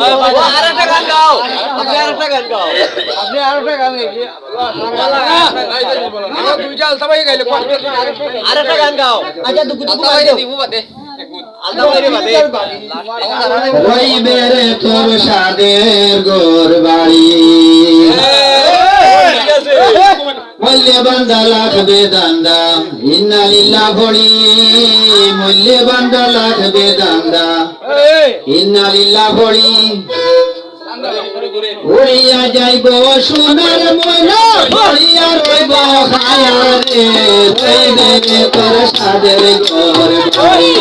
আরেকটা গান গাও আপনি আরেকটা গান গাও আপনি আরেকটা গান গাইছি দুইটা আলতা ভাই গাইলে আরেকটা গান গাও আচ্ছা দুকু দুকু আলতা ভাই দিব বাদে আলতা ভাই বাদে রইবে রে তোর সাদের গোর বাড়ি মল্লে বান্দা লাগবে দান্দা ইন্না লিল্লাহ পড়ি মল্লে বান্দা লাগবে দান্দা ইন্না লিল্লাহ পড়ি উড়িয়া যাইব সোনার ময়না উড়িয়া রইব খায়া রে রইবে রে তোর সাদের ঘর বাড়ি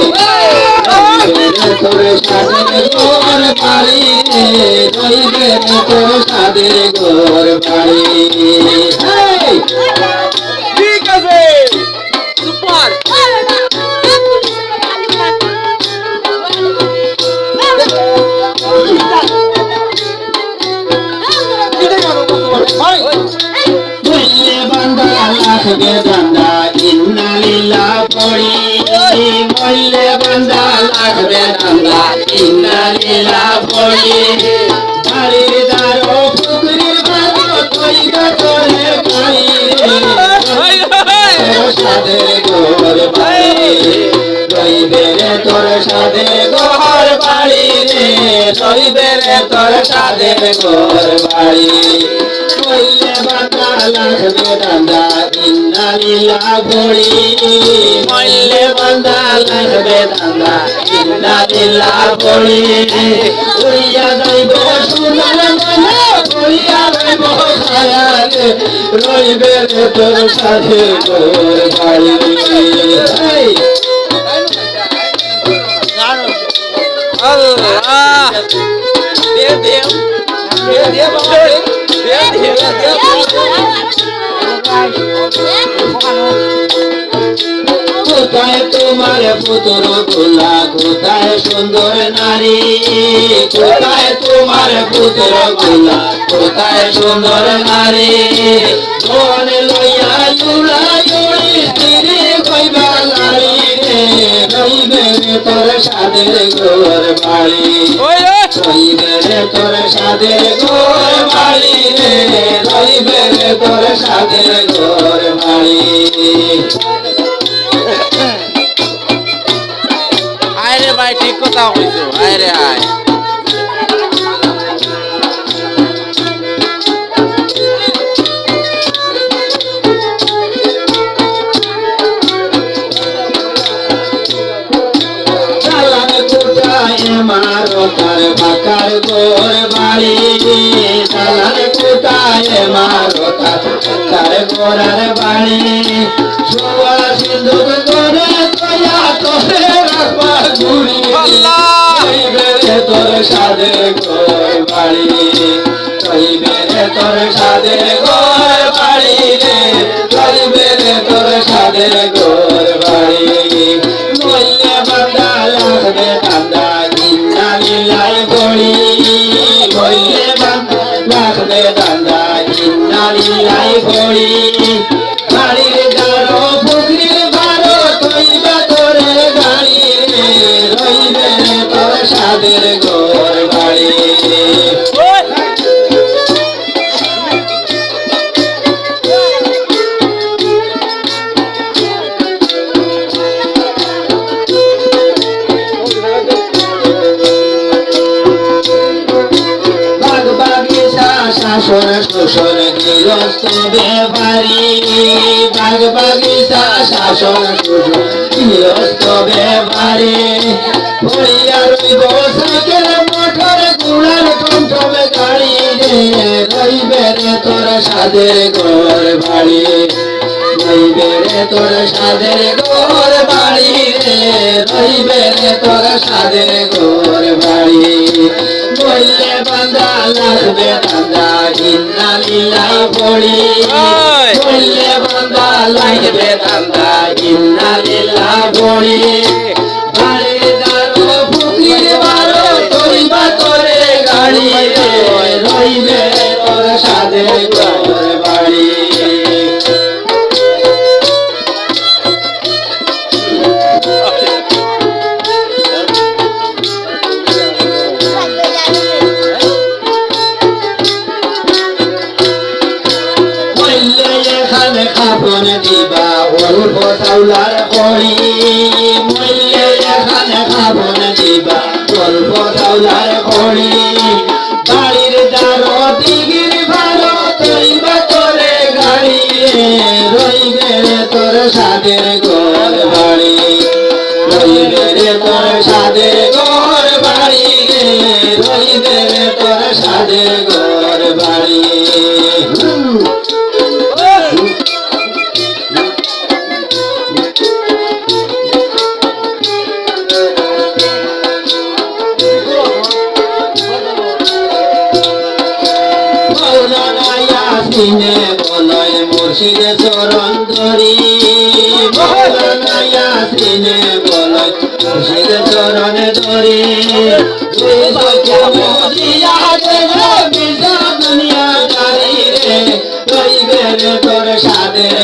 তোর সাদের ঘর বাড়ি রে রইবে রে তোর সাদের ঘর বাড়ি ঠিক আছে সুপার মল্লে বান্দা লাগবে দান্দা ইন্না লিল্লাহ পড়ি মল্লে বান্দা লাগবে দান্দা ইন্না লিল্লাহ পড়ি বাড়ির দারো পুকুরের বারো তৈবা করে বাড়ি তোর সাদের ঘর বাড়ি রইবে রে তোর সাদের ঘর বাড়ি রে রইবে রে তোর সাদের ঘর বাড়ি মল্লে বান্দা লাগবে দান্দা ইন্না লিল্লাহ পড়ি মল্লে বান্দা লাগবে দান্দা ইন্না লিল্লাহ পড়ি উড়িয়া যাইব সোনার ময়না উড়িয়া যাইব খায়া রে রইবে রে তোর সাদের ঘর বাড়ি আল্লাহ দে দে দে দে বাবা দে দে দে কোথায় তোমার পুত্র গোলা কোথায় সুন্দর নারী কোথায় তোমার পুত্র গোলা কোথায় সুন্দর নারী মন লইয়া লুড়া লুড়ি স্ত্রী কইবা নারী রে রইবে রে তোর সাদের ঘর বাড়ি রইবে রে তোর সাদের ঘর বাড়ি রে রইবে রে তোর সাদের ঘর বাড়ি আরে ভাই ঠিক কথা কইছো আরে আয় চালান কোটায় মারতার বাকার গোর বাড়ি চালান কোটায় মারতার বাকার গোরার বাড়ি সোয়া সিন্ধুক করে তয়া তোরে রাখবা ঘুরি রইবে রে তোর সাদের ঘর বাড়ি রইবে রে তোর সাদের ঘর বাড়ি রে রইবে রে তোর সাদের ঘর বাড়ি মল্লে বান্দা লাগবে দান্দা ইন্না লিল্লাহ পড়ি মল্লে বান্দা লাগবে দান্দা ইন্না লিল্লাহ পড়ি বাড়ির দারো পুকুরের বারো তৈবা করে গাড়ি রে রইবে রে তোর সাদের ঘর বাড়ি বাগ বাগিচা শাসন শোষণ গৃহস্থ ব্যাপারী বাগ বাগিচা শাসন শোষণ গৃহস্থ ব্যাপারী ভরিয়া রইব সাইকেল মোটর গুড়ার টমটমে গাড়ি রে রইবে রে তোর সাদের ঘর বাড়ি রইবে রে তোর সাদের ঘর বাড়ি রে রইবে রে তোর সাদের ঘর বাড়ি মল্লে বান্দা লাগবে দান্দা ইন্না লিল্লাহ পড়ি মল্লে বান্দা লাগবে দান্দা ইন্না লিল্লাহ পড়ি বাড়ির দারো পুকুরের বারো তৈবা করে গাড়ি রে রইবে তোর সাদের ঘর বাড়ি দিবা অল্প চাউলার খড়ি মইলে এখানে খাবন দিবা অল্প চাউলার খড়ি বাড়ির দ্বার দিগির ভালো তৈবা করে গাড়ি রইবে রে তোর সাদের ঘর বাড়ি রইবে রে তোর সাদের ঘর বাড়ি গে রইবে রে তোর সাদের ঘর বাড়ি ইয়াসিনে বলয় মুর্শিদে চরণ ধরি মৌলানা ইয়াসিনে বলয় মুর্শিদে চরণ ধরি তুই সকে বুঝিয়া দেবে বিজা দুনিয়া দারি রে রইবে রে তোর সাদের